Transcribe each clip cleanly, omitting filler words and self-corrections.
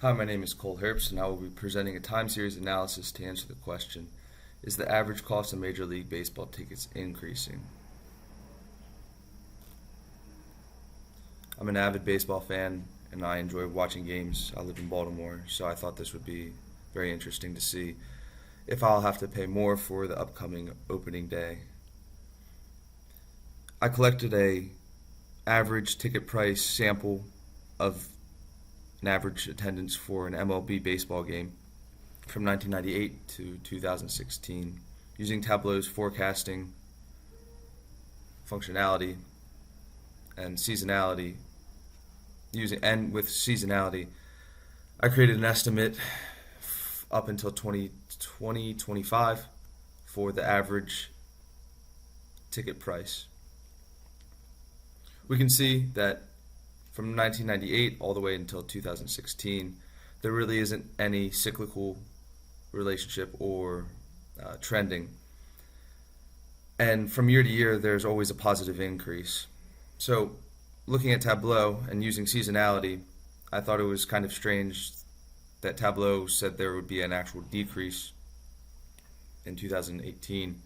Hi, my name is Cole Herbst, and I will be presenting a time series analysis to answer the question, is the average cost of Major League Baseball tickets increasing? I'm an avid baseball fan, and I enjoy watching games. I live in Baltimore, so I thought this would be very interesting to see if I'll have to pay more for the upcoming opening day. I collected a average ticket price sample of an average attendance for an MLB baseball game from 1998 to 2016 using Tableau's forecasting functionality and seasonality. With seasonality, I created an estimate up until 2025 for the average ticket price. We can see that from 1998 all the way until 2016, there really isn't any cyclical relationship or trending. And from year to year, there's always a positive increase. So looking at Tableau and using seasonality, I thought it was kind of strange that Tableau said there would be an actual decrease in 2018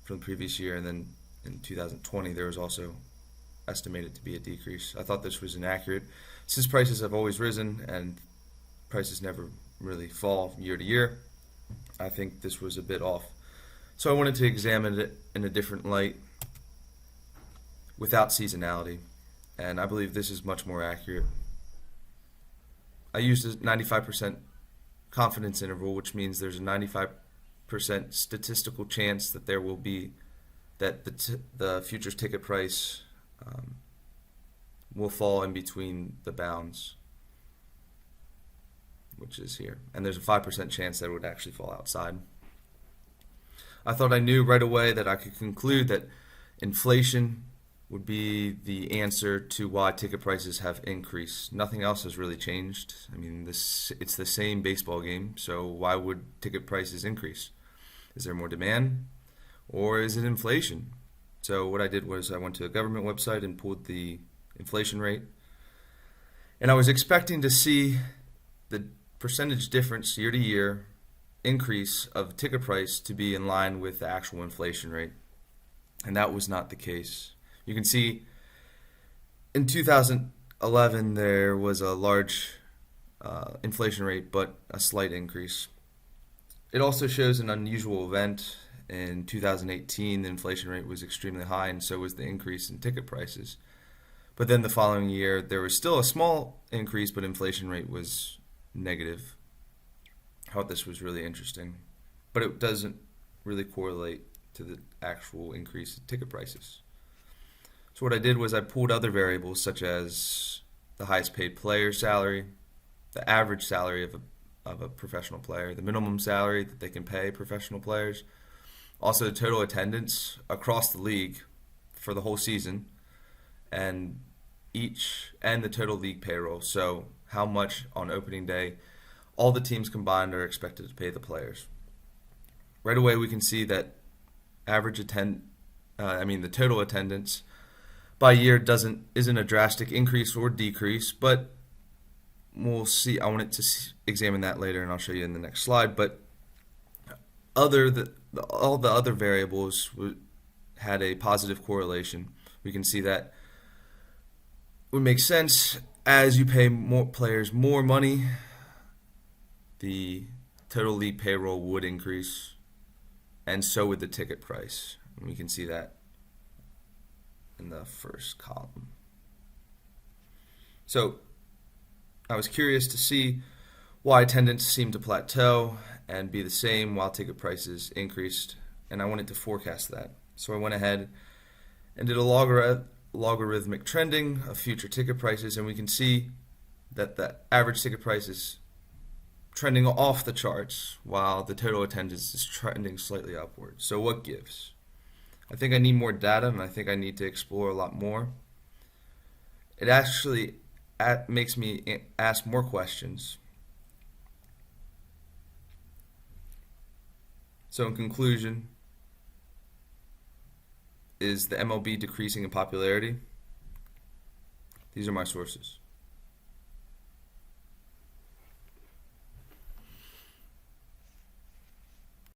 from the previous year, and then in 2020 there was also estimated to be a decrease. I thought this was inaccurate since prices have always risen and prices never really fall from year to year. I think this was a bit off. So I wanted to examine it in a different light without seasonality, and I believe this is much more accurate. I used a 95% confidence interval, which means there's a 95% statistical chance that there will be the futures ticket price will fall in between the bounds, which is here, and there's a 5% chance that it would actually fall outside. I thought I knew right away that I could conclude that inflation would be the answer to why ticket prices have increased. Nothing else has really changed. I mean, it's the same baseball game, so why would ticket prices increase? Is there more demand, or is it inflation? So what I did was I went to a government website and pulled the inflation rate, and I was expecting to see the percentage difference year to year increase of ticket price to be in line with the actual inflation rate, and that was not the case. You can see in 2011 there was a large inflation rate, but a slight increase. It also shows an unusual event. In 2018, the inflation rate was extremely high, and so was the increase in ticket prices. But then the following year, there was still a small increase, but inflation rate was negative. I thought this was really interesting, but it doesn't really correlate to the actual increase in ticket prices. So what I did was I pulled other variables such as the highest paid player salary, the average salary of a professional player, the minimum salary that they can pay professional players, also the total attendance across the league for the whole season, and the total league payroll. So how much on opening day all the teams combined are expected to pay the players. Right away we can see that the total attendance by year isn't a drastic increase or decrease, but we'll see. I wanted to examine that later, and I'll show you in the next slide. But all the other variables had a positive correlation. We can see that would make sense. As you pay more players more money, the total league payroll would increase, and so would the ticket price. And we can see that in the first column. So I was curious to see why attendance seemed to plateau and be the same while ticket prices increased, and I wanted to forecast that. So I went ahead and did a logarithmic trending of future ticket prices, and we can see that the average ticket price is trending off the charts while the total attendance is trending slightly upward. So what gives? I think I need more data, and I think I need to explore a lot more. It actually makes me ask more questions. So in conclusion, is the MLB decreasing in popularity? These are my sources.